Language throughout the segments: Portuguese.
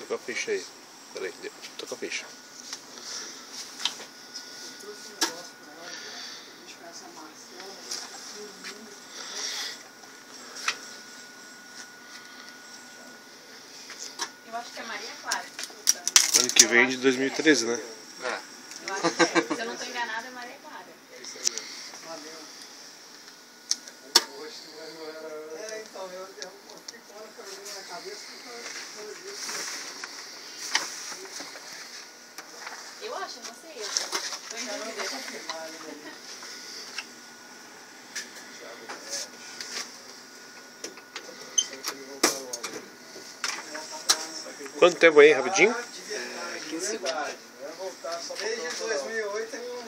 Tô com a ficha aí. Peraí, tô com a ficha. Eu acho que é Maria Clara. Ano que vem de 2013, né? Eu acho que é. Se eu não estou enganada, é Maria Clara. Então, eu fiquei com ela Carolina na cabeça Eu acho, não sei. Estou em dúvida. Quanto tempo aí, rapidinho? 15 segundos. Desde 2008 ele não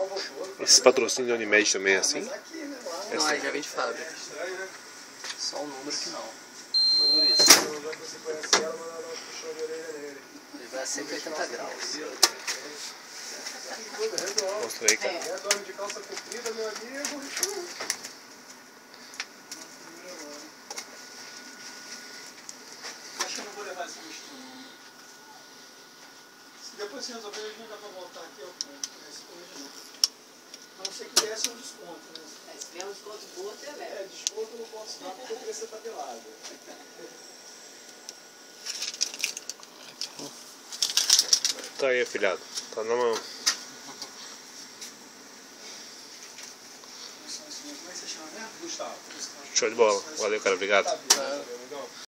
volta. Esses patrocínios da Unimed também é assim? Não, aí já vem de fábrica. Só o número que não. Número isso. Ele vai a 180 graus. Mostra aí, cara. É dono de calça comprida, meu amigo. Acho que eu não vou levar essa mistura, não. Se depois você resolver, a gente não dá pra voltar aqui ao ponto. Esse corrida não. A não ser que desse um desconto, né? Se tiver um desconto boa, você leva. É, desconto no ponto sinal porque o preço é tabelado. Tá aí, afilhado. Tá na mão. Como é que você chama mesmo? Gustavo. Show de bola. Valeu, cara. Obrigado.